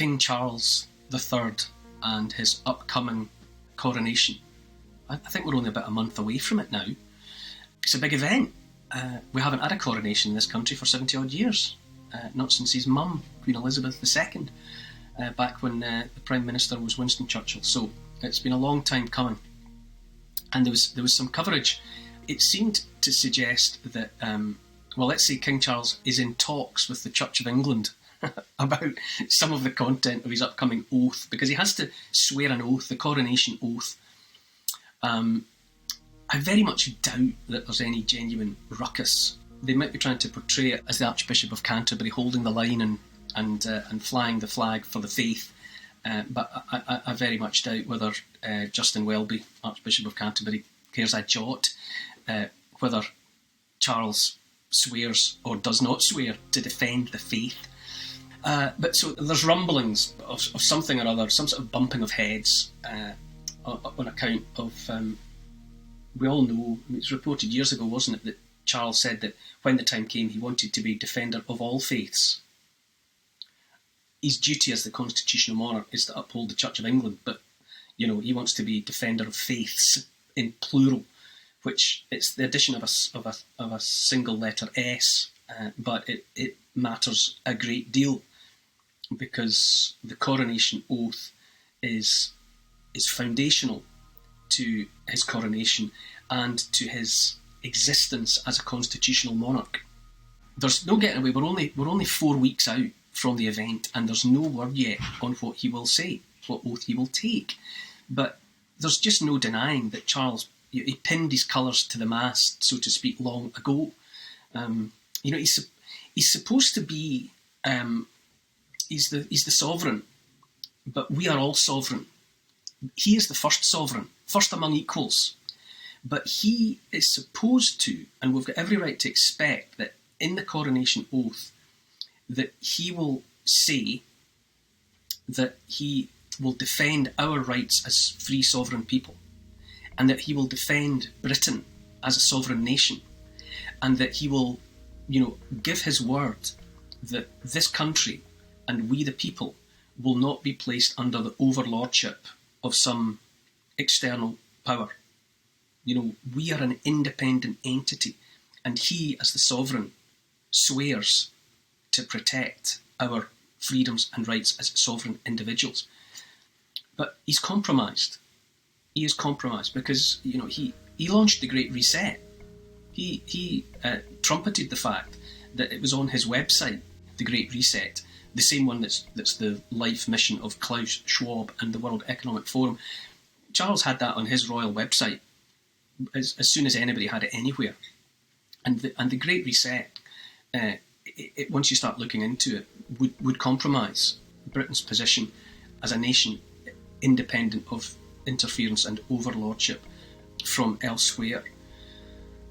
King Charles III and his upcoming coronation. I think we're only about a month away from it now. It's a big event. We haven't had a coronation in this country for 70 odd years. Not since his mum, Queen Elizabeth II, back when the Prime Minister was Winston Churchill. So it's been a long time coming. And there was some coverage. It seemed to suggest that, let's say King Charles is in talks with the Church of England about some of the content of his upcoming oath, because he has to swear an oath, the coronation oath. I very much doubt that there's any genuine ruckus. They might be trying to portray it as the Archbishop of Canterbury holding the line and flying the flag for the faith. But I very much doubt whether Justin Welby, Archbishop of Canterbury, cares a jot whether Charles swears or does not swear to defend the faith. But so there's rumblings of something or other, some sort of bumping of heads on account of... we all know, it was reported years ago, wasn't it, that Charles said that when the time came he wanted to be defender of all faiths. His duty as the constitutional monarch is to uphold the Church of England, but he wants to be defender of faiths in plural, which it's the addition of a single letter S, but it matters a great deal, because the coronation oath is foundational to his coronation and to his existence as a constitutional monarch. There's no getting away. We're only 4 weeks out from the event, and there's no word yet on what he will say, what oath he will take. But there's just no denying that Charles, he pinned his colours to the mast, so to speak, long ago. He's supposed to be he's the sovereign, but we are all sovereign. He is the first sovereign, first among equals. But he is supposed to, and we've got every right to expect that in the coronation oath, that he will say that he will defend our rights as free sovereign people, and that he will defend Britain as a sovereign nation, and that he will, give his word that this country and we the people will not be placed under the overlordship of some external power. We are an independent entity, and he, as the sovereign, swears to protect our freedoms and rights as sovereign individuals. But he's compromised. He is compromised because, he launched the Great Reset. He trumpeted the fact that it was on his website, the Great Reset, the same one that's the life mission of Klaus Schwab and the World Economic Forum. Charles had that on his royal website as soon as anybody had it anywhere. And the Great Reset, once you start looking into it, would compromise Britain's position as a nation independent of interference and overlordship from elsewhere.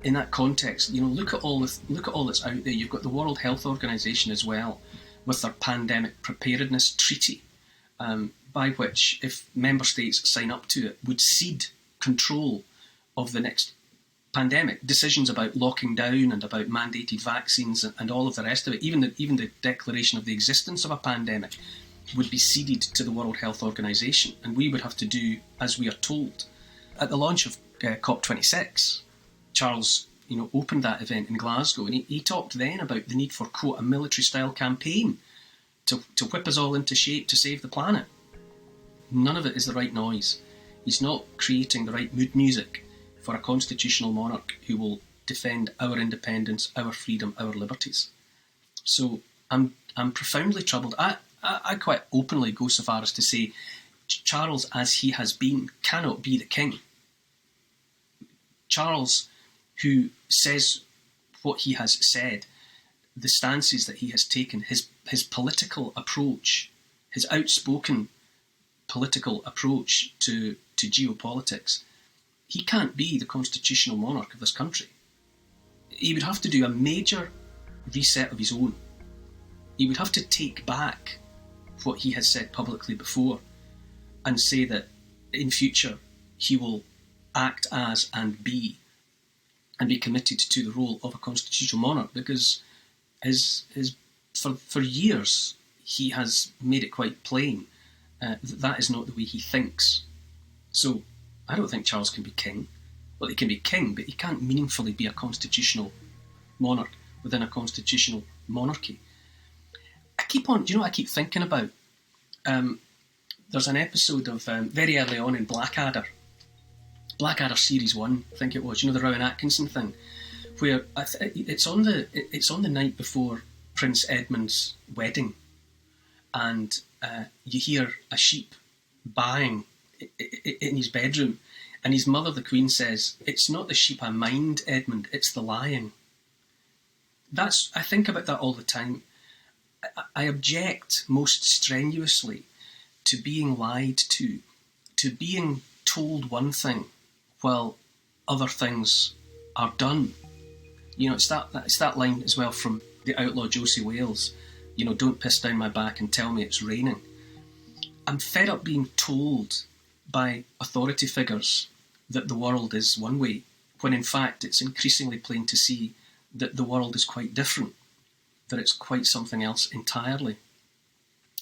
In that context, look at all that's out there. You've got the World Health Organization as well, with their pandemic preparedness treaty, by which, if member states sign up to it, would cede control of the next pandemic. Decisions about locking down and about mandated vaccines and all of the rest of it, even the declaration of the existence of a pandemic, would be ceded to the World Health Organization, and we would have to do as we are told. At the launch of COP26, Charles opened that event in Glasgow, and he talked then about the need for, quote, a military-style campaign to whip us all into shape to save the planet. None of it is the right noise. He's not creating the right mood music for a constitutional monarch who will defend our independence, our freedom, our liberties. So I'm profoundly troubled. I quite openly go so far as to say Charles, as he has been, cannot be the king. Charles, who says what he has said, the stances that he has taken, his political approach, his outspoken political approach to geopolitics, he can't be the constitutional monarch of this country. He would have to do a major reset of his own. He would have to take back what he has said publicly before and say that in future he will act as and be committed to the role of a constitutional monarch, because for years he has made it quite plain that is not the way he thinks. So I don't think Charles can be king. Well, he can be king, but he can't meaningfully be a constitutional monarch within a constitutional monarchy. I keep thinking about, there's an episode of, very early on in Blackadder Series 1, I think it was, the Rowan Atkinson thing, where it's on the night before Prince Edmund's wedding, and you hear a sheep baaing in his bedroom, and his mother, the Queen, says, "It's not the sheep I mind, Edmund, it's the lying." I think about that all the time. I object most strenuously to being lied to being told one thing while other things are done. It's that line as well from the outlaw Josie Wales. Don't piss down my back and tell me it's raining. I'm fed up being told by authority figures that the world is one way, when in fact it's increasingly plain to see that the world is quite different, that it's quite something else entirely.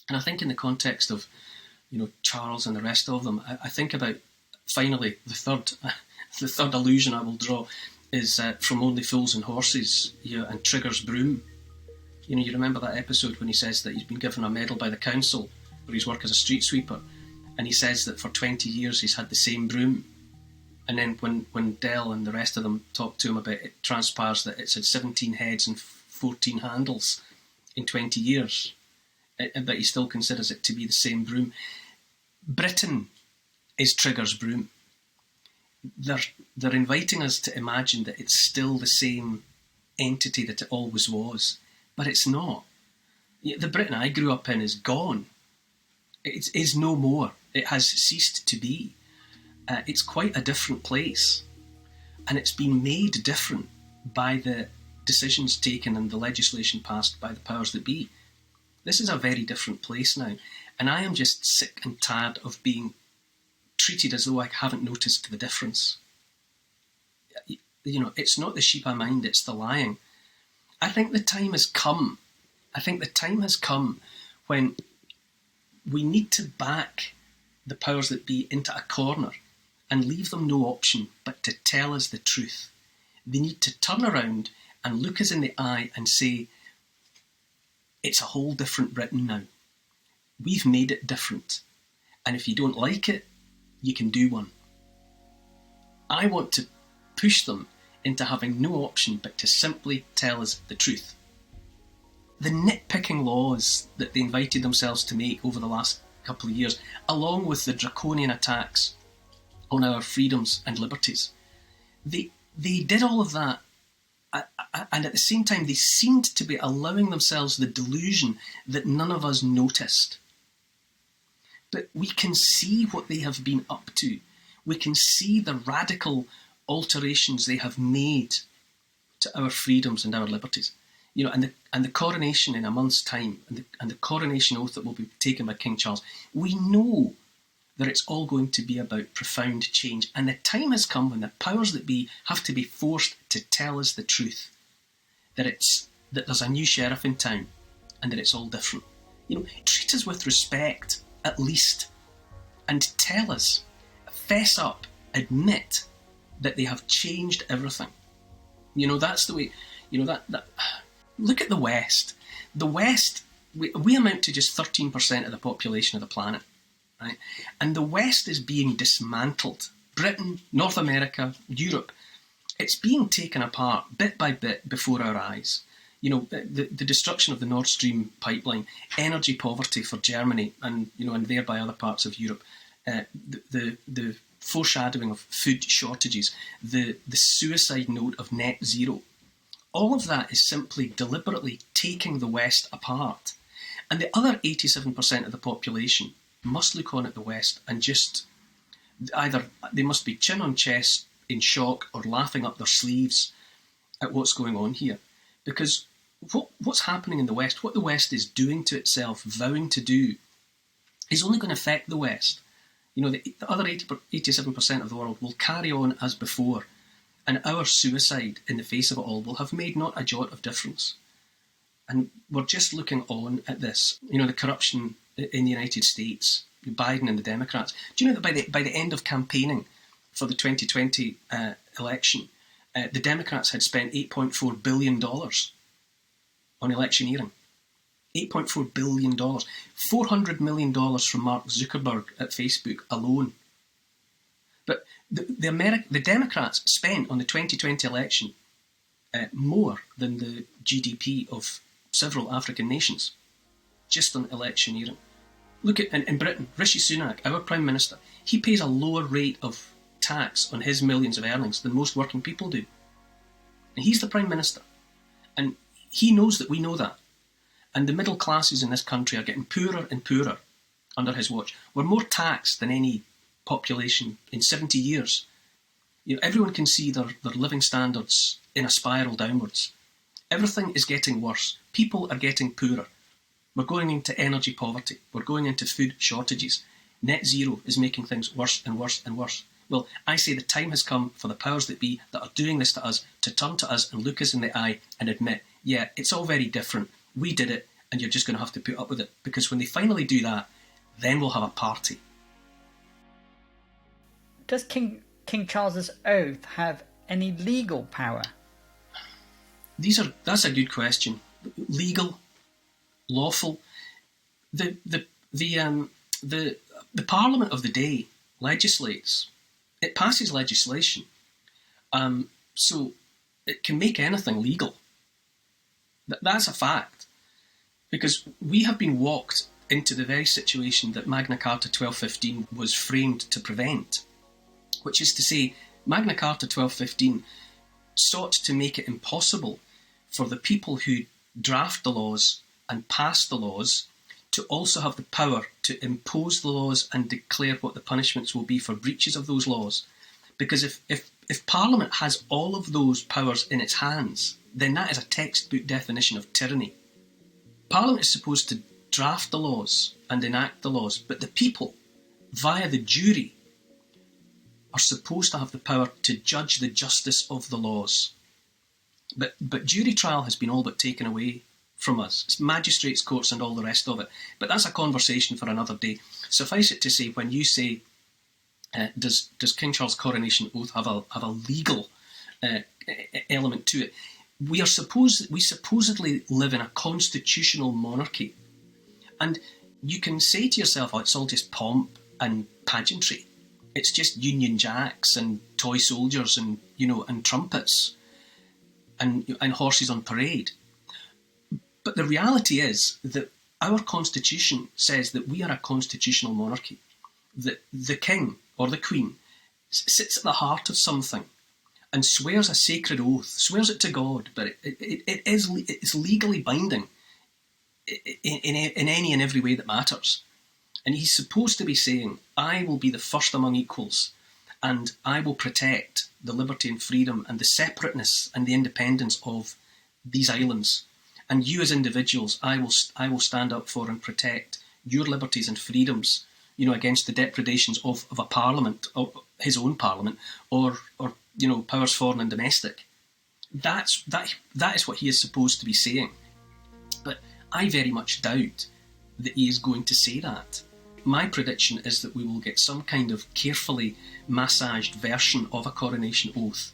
And I think in the context of, Charles and the rest of them, I think about, finally, the third allusion I will draw is from Only Fools and Horses, and Trigger's broom. You remember that episode when he says that he's been given a medal by the council for his work as a street sweeper, and he says that for 20 years he's had the same broom. And then when Dell and the rest of them talk to him about it, it transpires that it's had 17 heads and 14 handles in 20 years. But he still considers it to be the same broom. Britain is Trigger's broom. They're inviting us to imagine that it's still the same entity that it always was. But it's not. The Britain I grew up in is gone. It is no more. It has ceased to be. It's quite a different place. And it's been made different by the decisions taken and the legislation passed by the powers that be. This is a very different place now. And I am just sick and tired of being treated as though I haven't noticed the difference. It's not the sheep I mind, it's the lying. I think the time has come. When we need to back the powers that be into a corner and leave them no option but to tell us the truth. They need to turn around and look us in the eye and say, it's a whole different Britain now. We've made it different. And if you don't like it, you can do one. I want to push them into having no option but to simply tell us the truth. The nitpicking laws that they invited themselves to make over the last couple of years, along with the draconian attacks on our freedoms and liberties, they did all of that, and at the same time they seemed to be allowing themselves the delusion that none of us noticed. But we can see what they have been up to. We can see the radical alterations they have made to our freedoms and our liberties. And the coronation in a month's time, and the coronation oath that will be taken by King Charles, we know that it's all going to be about profound change. And the time has come when the powers that be have to be forced to tell us the truth. That there's a new sheriff in town, and that it's all different. Treat us with respect, at least, and tell us, fess up, admit that they have changed everything. That's the way. That. Look at the West. The West, we amount to just 13% of the population of the planet, right? And the West is being dismantled. Britain, North America, Europe, it's being taken apart bit by bit before our eyes. The destruction of the Nord Stream pipeline, energy poverty for Germany, and thereby other parts of Europe, the foreshadowing of food shortages, the suicide note of net zero. All of that is simply deliberately taking the West apart. And the other 87% of the population must look on at the West and just either they must be chin on chest in shock or laughing up their sleeves at what's going on here. Because what's happening in the West, what the West is doing to itself, vowing to do, is only going to affect the West. The other 87% of the world will carry on as before. And our suicide in the face of it all will have made not a jot of difference. And we're just looking on at this. The corruption in the United States, Biden and the Democrats. Do you know that by the end of campaigning for the 2020 election, the Democrats had spent $8.4 billion on electioneering? $8.4 billion. $400 million from Mark Zuckerberg at Facebook alone. But the Democrats spent on the 2020 election more than the GDP of several African nations, just on electioneering. Look at in Britain, Rishi Sunak, our Prime Minister, he pays a lower rate of tax on his millions of earnings than most working people do. And he's the Prime Minister. And he knows that we know that. And the middle classes in this country are getting poorer and poorer under his watch. We're more taxed than any population in 70 years. Everyone can see their living standards in a spiral downwards. Everything is getting worse. People are getting poorer. We're going into energy poverty. We're going into food shortages. Net zero is making things worse and worse and worse. Well, I say the time has come for the powers that be that are doing this to us to turn to us and look us in the eye and admit, yeah, it's all very different. We did it, and you're just going to have to put up with it. Because when they finally do that, then we'll have a party. Does King Charles's oath have any legal power? That's a good question. Legal, lawful. The Parliament of the day legislates. It passes legislation, so it can make anything legal. That's a fact, because we have been walked into the very situation that Magna Carta 1215 was framed to prevent, which is to say, Magna Carta 1215 sought to make it impossible for the people who draft the laws and pass the laws to also have the power to impose the laws and declare what the punishments will be for breaches of those laws. Because if Parliament has all of those powers in its hands, then that is a textbook definition of tyranny. Parliament is supposed to draft the laws and enact the laws, but the people, via the jury, are supposed to have the power to judge the justice of the laws. But jury trial has been all but taken away from us. It's magistrates' courts and all the rest of it. But that's a conversation for another day. Suffice it to say, when you say, does King Charles' coronation oath have a legal element to it? We supposedly live in a constitutional monarchy. And you can say to yourself, oh, it's all just pomp and pageantry. It's just Union Jacks and toy soldiers and trumpets and horses on parade. But the reality is that our constitution says that we are a constitutional monarchy, that the king or the queen sits at the heart of something and swears a sacred oath, swears it to God, but it's legally binding in any and every way that matters. And he's supposed to be saying, I will be the first among equals, and I will protect the liberty and freedom and the separateness and the independence of these islands. And you as individuals, I will stand up for and protect your liberties and freedoms, against the depredations of a parliament, or his own parliament, or powers foreign and domestic. That is what he is supposed to be saying. But I very much doubt that he is going to say that. My prediction is that we will get some kind of carefully massaged version of a coronation oath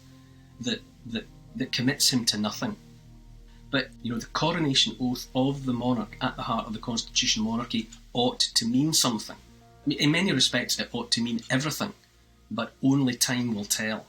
that commits him to nothing. But, the coronation oath of the monarch at the heart of the constitutional monarchy ought to mean something. I mean, in many respects, it ought to mean everything, but only time will tell.